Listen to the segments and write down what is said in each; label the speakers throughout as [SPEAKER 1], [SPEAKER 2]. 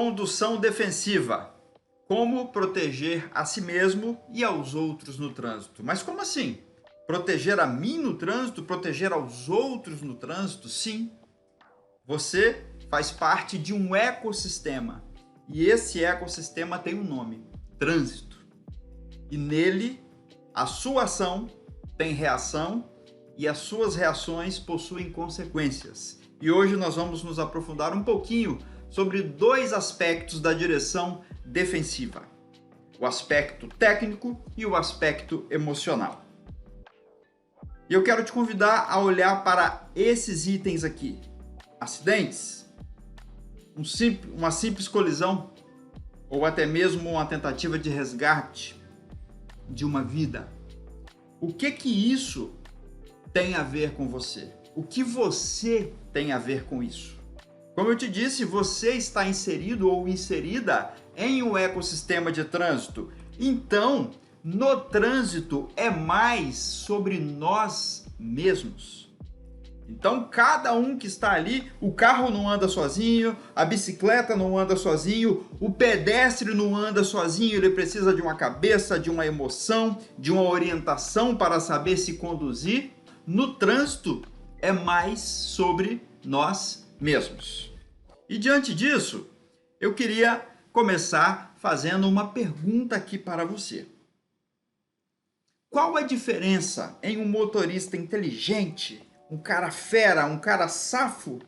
[SPEAKER 1] Condução defensiva. Como proteger a si mesmo e aos outros no trânsito. Mas como assim? Proteger a mim no trânsito? Proteger aos outros no trânsito? Sim. Você faz parte de um ecossistema. E esse ecossistema tem um nome: trânsito. E nele, a sua ação tem reação e as suas reações possuem consequências. E hoje nós vamos nos aprofundar um pouquinho sobre dois aspectos da direção defensiva: o aspecto técnico e o aspecto emocional. E eu quero te convidar a olhar para esses itens aqui: acidentes, uma simples colisão ou até mesmo uma tentativa de resgate de uma vida. O que isso tem a ver com você? O que você tem a ver com isso? Como eu te disse, você está inserido ou inserida em um ecossistema de trânsito. Então, no trânsito é mais sobre nós mesmos. Então, cada um que está ali, o carro não anda sozinho, a bicicleta não anda sozinho, o pedestre não anda sozinho, ele precisa de uma cabeça, de uma emoção, de uma orientação para saber se conduzir. No trânsito é mais sobre nós mesmos. E diante disso, eu queria começar fazendo uma pergunta aqui para você. Qual a diferença em um motorista inteligente, um cara fera, um cara safo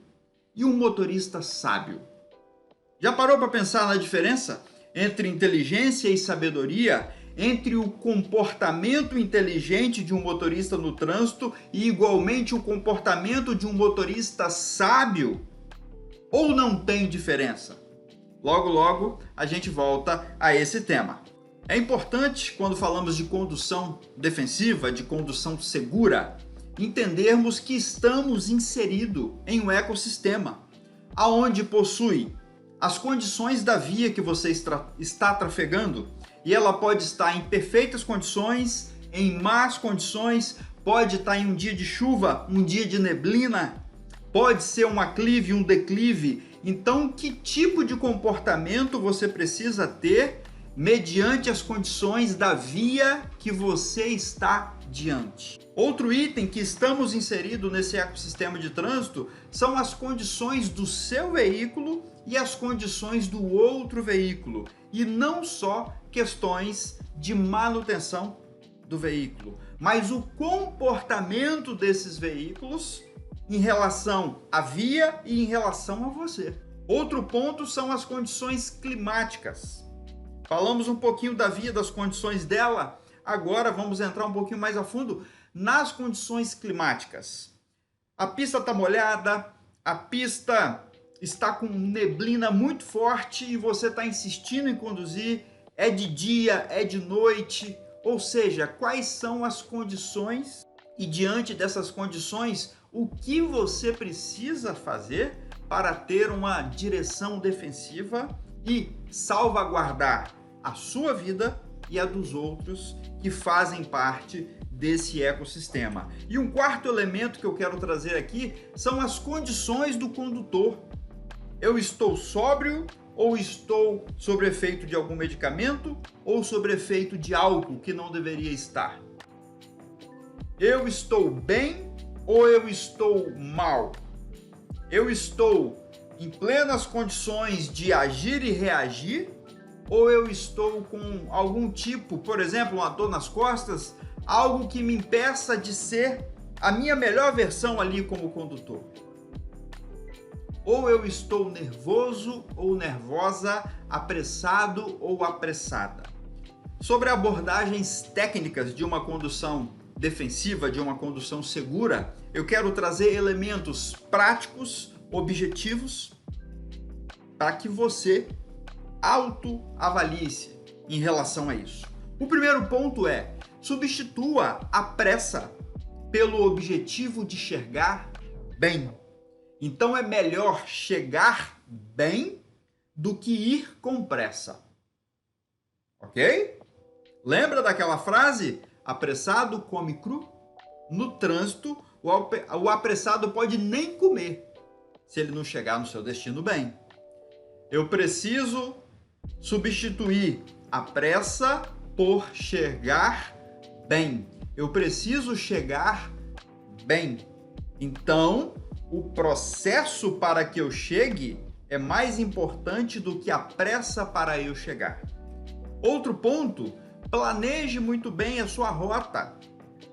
[SPEAKER 1] e um motorista sábio? Já parou para pensar na diferença entre inteligência e sabedoria, entre o comportamento inteligente de um motorista no trânsito e igualmente o comportamento de um motorista sábio? Ou não tem diferença? Logo, logo a gente volta a esse tema. É importante, quando falamos de condução defensiva, de condução segura, entendermos que estamos inseridos em um ecossistema, aonde possui as condições da via que você está trafegando, e ela pode estar em perfeitas condições, em más condições, pode estar em um dia de chuva, um dia de neblina, pode ser um aclive, um declive. Então, que tipo de comportamento você precisa ter mediante as condições da via que você está diante? Outro item que estamos inseridos nesse ecossistema de trânsito são as condições do seu veículo e as condições do outro veículo, e não só questões de manutenção do veículo, mas o comportamento desses veículos em relação à via e em relação a você. Outro ponto são as condições climáticas. Falamos um pouquinho da via, das condições dela, agora vamos entrar um pouquinho mais a fundo nas condições climáticas. A pista está molhada, a pista está com neblina muito forte e você está insistindo em conduzir, é de dia, é de noite, ou seja, quais são as condições e diante dessas condições, o que você precisa fazer para ter uma direção defensiva e salvaguardar a sua vida e a dos outros que fazem parte desse ecossistema. E um quarto elemento que eu quero trazer aqui são as condições do condutor. Eu estou sóbrio ou estou sob efeito de algum medicamento ou sob efeito de álcool que não deveria estar? Eu estou bem ou eu estou mal? Eu estou em plenas condições de agir e reagir ou eu estou com algum tipo, por exemplo, uma dor nas costas, algo que me impeça de ser a minha melhor versão ali como condutor? Ou eu estou nervoso ou nervosa, apressado ou apressada? Sobre abordagens técnicas de uma condução defensiva, de uma condução segura, eu quero trazer elementos práticos, objetivos, para que você autoavalie-se em relação a isso. O primeiro ponto é: substitua a pressa pelo objetivo de chegar bem. Então é melhor chegar bem do que ir com pressa. Ok? Lembra daquela frase? Apressado come cru? No trânsito, o apressado pode nem comer se ele não chegar no seu destino bem. Eu preciso substituir a pressa por chegar bem. Eu preciso chegar bem. Então, o processo para que eu chegue é mais importante do que a pressa para eu chegar. Outro ponto, planeje muito bem a sua rota.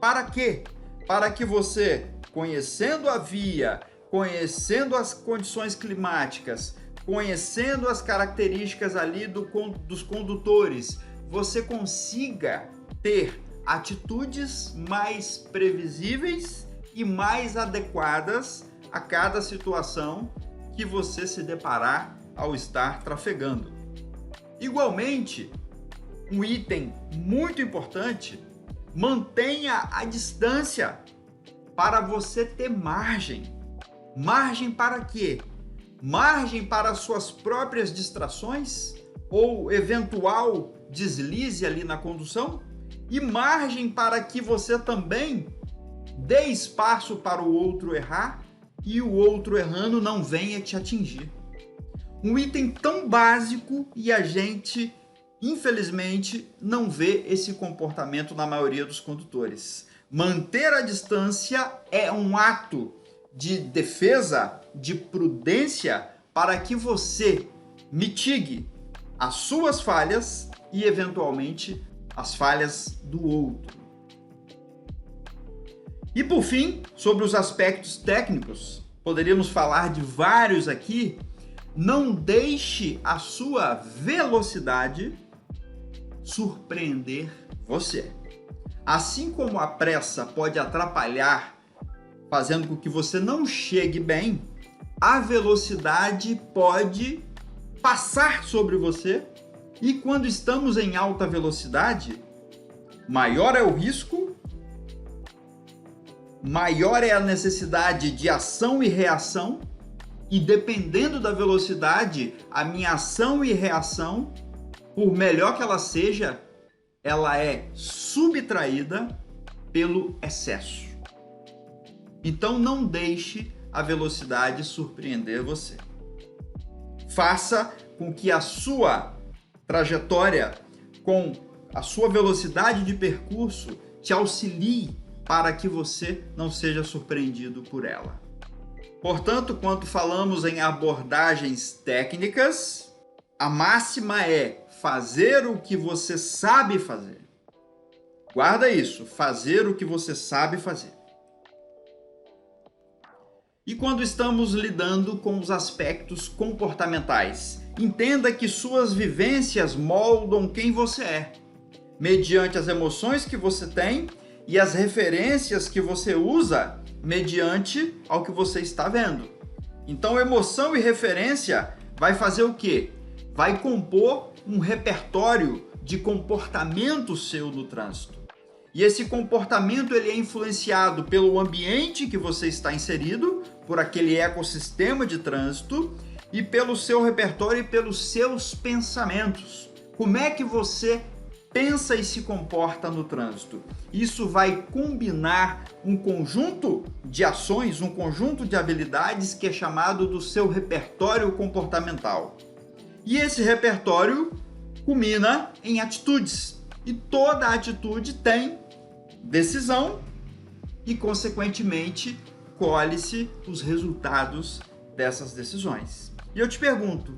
[SPEAKER 1] Para quê? Para que você, conhecendo a via, conhecendo as condições climáticas, conhecendo as características ali dos condutores, você consiga ter atitudes mais previsíveis e mais adequadas a cada situação que você se deparar ao estar trafegando. Igualmente, um item muito importante, mantenha a distância para você ter margem. Margem para quê? Margem para suas próprias distrações ou eventual deslize ali na condução e margem para que você também dê espaço para o outro errar e o outro errando não venha te atingir. Um item tão básico e a gente, infelizmente, não vê esse comportamento na maioria dos condutores. Manter a distância é um ato de defesa, de prudência, para que você mitigue as suas falhas e, eventualmente, as falhas do outro. E, por fim, sobre os aspectos técnicos, poderíamos falar de vários aqui. Não deixe a sua velocidade surpreender você. Assim como a pressa pode atrapalhar, fazendo com que você não chegue bem, a velocidade pode passar sobre você e quando estamos em alta velocidade, maior é o risco, maior é a necessidade de ação e reação e dependendo da velocidade, a minha ação e reação, por melhor que ela seja, ela é subtraída pelo excesso. Então não deixe a velocidade surpreender você. Faça com que a sua trajetória, com a sua velocidade de percurso, te auxilie para que você não seja surpreendido por ela. Portanto, quando falamos em abordagens técnicas, a máxima é fazer o que você sabe fazer. Guarda isso, fazer o que você sabe fazer. E quando estamos lidando com os aspectos comportamentais, entenda que suas vivências moldam quem você é, mediante as emoções que você tem e as referências que você usa mediante ao que você está vendo. Então, emoção e referência vai fazer o quê? Vai compor um repertório de comportamento seu no trânsito. E esse comportamento ele é influenciado pelo ambiente que você está inserido, por aquele ecossistema de trânsito e pelo seu repertório e pelos seus pensamentos. Como é que você pensa e se comporta no trânsito? Isso vai combinar um conjunto de ações, um conjunto de habilidades que é chamado do seu repertório comportamental. E esse repertório culmina em atitudes. E toda atitude tem decisão e, consequentemente, colhe-se os resultados dessas decisões. E eu te pergunto,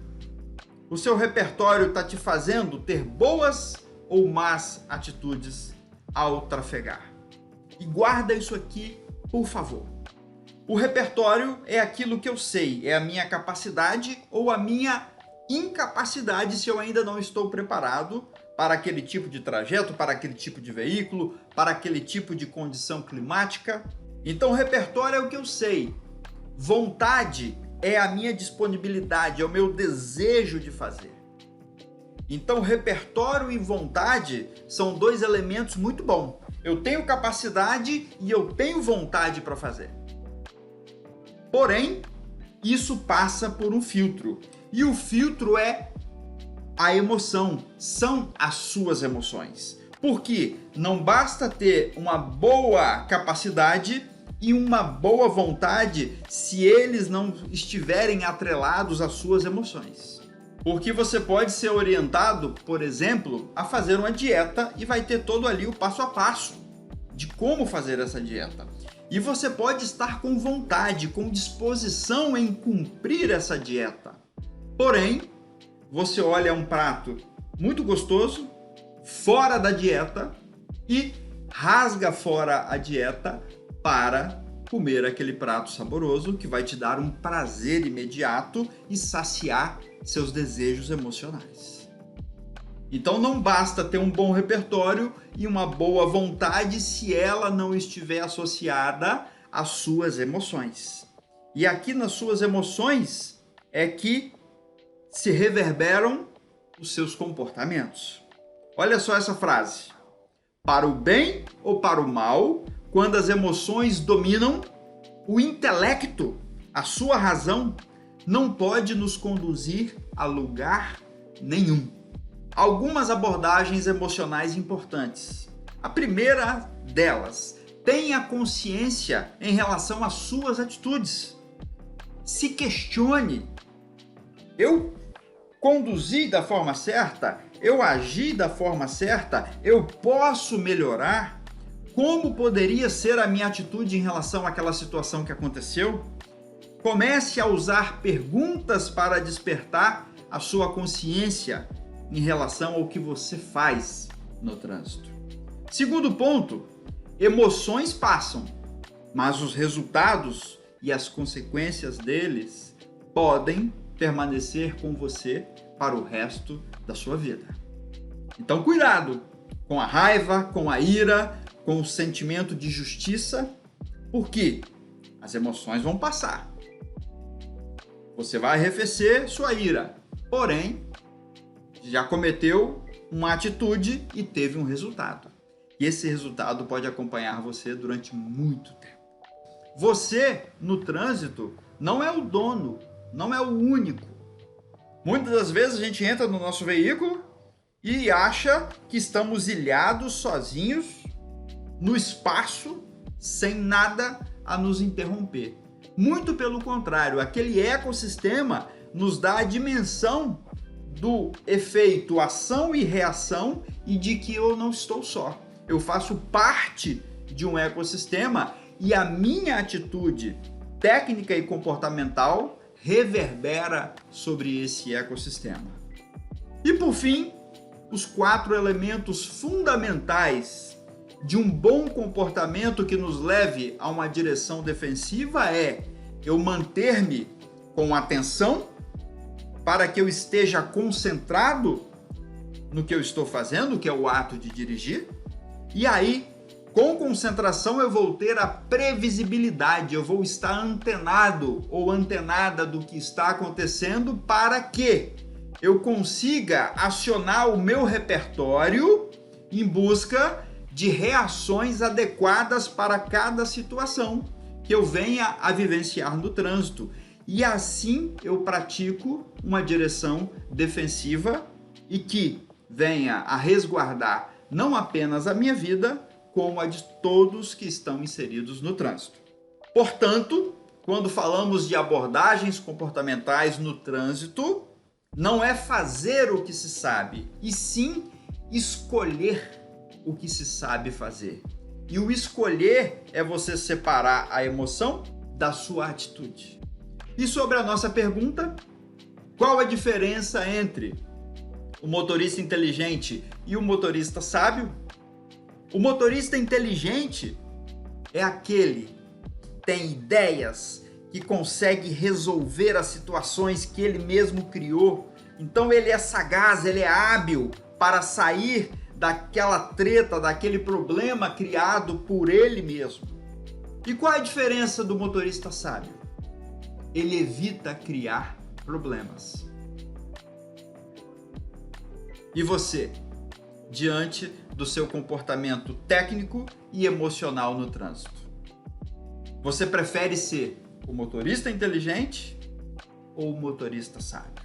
[SPEAKER 1] o seu repertório está te fazendo ter boas ou más atitudes ao trafegar? E guarda isso aqui, por favor. O repertório é aquilo que eu sei, é a minha capacidade ou a minha incapacidade se eu ainda não estou preparado para aquele tipo de trajeto, para aquele tipo de veículo, para aquele tipo de condição climática. Então, o repertório é o que eu sei. Vontade é a minha disponibilidade, é o meu desejo de fazer. Então, repertório e vontade são dois elementos muito bons. Eu tenho capacidade e eu tenho vontade para fazer. Porém, isso passa por um filtro. E o filtro é a emoção, são as suas emoções. Porque não basta ter uma boa capacidade e uma boa vontade se eles não estiverem atrelados às suas emoções. Porque você pode ser orientado, por exemplo, a fazer uma dieta e vai ter todo ali o passo a passo de como fazer essa dieta. E você pode estar com vontade, com disposição em cumprir essa dieta. Porém, você olha um prato muito gostoso, fora da dieta, e rasga fora a dieta para comer aquele prato saboroso que vai te dar um prazer imediato e saciar seus desejos emocionais. Então não basta ter um bom repertório e uma boa vontade se ela não estiver associada às suas emoções. E aqui nas suas emoções é que se reverberam os seus comportamentos. Olha só essa frase. Para o bem ou para o mal, quando as emoções dominam, o intelecto, a sua razão, não pode nos conduzir a lugar nenhum. Algumas abordagens emocionais importantes. A primeira delas, tenha consciência em relação às suas atitudes. Se questione. Eu conduzi da forma certa? Eu agi da forma certa? Eu posso melhorar? Como poderia ser a minha atitude em relação àquela situação que aconteceu? Comece a usar perguntas para despertar a sua consciência em relação ao que você faz no trânsito. Segundo ponto, emoções passam, mas os resultados e as consequências deles podem permanecer com você para o resto da sua vida. Então, cuidado com a raiva, com a ira, com o sentimento de justiça, porque as emoções vão passar. Você vai arrefecer sua ira, porém, já cometeu uma atitude e teve um resultado. E esse resultado pode acompanhar você durante muito tempo. Você, no trânsito, não é o dono, não é o único. Muitas das vezes a gente entra no nosso veículo e acha que estamos ilhados, sozinhos, no espaço, sem nada a nos interromper. Muito pelo contrário, aquele ecossistema nos dá a dimensão do efeito ação e reação e de que eu não estou só. Eu faço parte de um ecossistema e a minha atitude técnica e comportamental reverbera sobre esse ecossistema. E por fim, os 4 elementos fundamentais de um bom comportamento que nos leve a uma direção defensiva é eu manter-me com atenção para que eu esteja concentrado no que eu estou fazendo, que é o ato de dirigir. E aí, com concentração, eu vou ter a previsibilidade, eu vou estar antenado ou antenada do que está acontecendo para que eu consiga acionar o meu repertório em busca de reações adequadas para cada situação que eu venha a vivenciar no trânsito. E assim eu pratico uma direção defensiva e que venha a resguardar não apenas a minha vida, como a de todos que estão inseridos no trânsito. Portanto, quando falamos de abordagens comportamentais no trânsito, não é fazer o que se sabe, e sim escolher o que se sabe fazer. E o escolher é você separar a emoção da sua atitude. E sobre a nossa pergunta, qual a diferença entre o motorista inteligente e o motorista sábio? O motorista inteligente é aquele que tem ideias, que consegue resolver as situações que ele mesmo criou. Então ele é sagaz, ele é hábil para sair daquela treta, daquele problema criado por ele mesmo. E qual é a diferença do motorista sábio? Ele evita criar problemas. E você, diante do seu comportamento técnico e emocional no trânsito, você prefere ser o motorista inteligente ou o motorista sábio?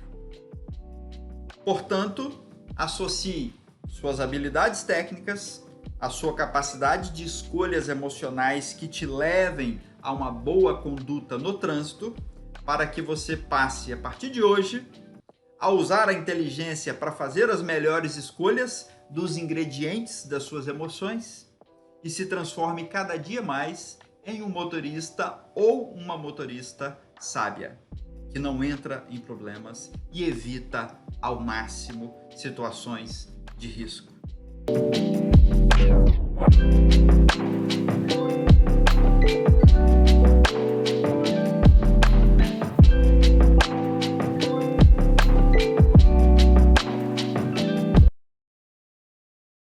[SPEAKER 1] Portanto, associe suas habilidades técnicas, a sua capacidade de escolhas emocionais que te levem a uma boa conduta no trânsito, para que você passe, a partir de hoje, a usar a inteligência para fazer as melhores escolhas dos ingredientes das suas emoções e se transforme cada dia mais em um motorista ou uma motorista sábia, que não entra em problemas e evita ao máximo situações de risco.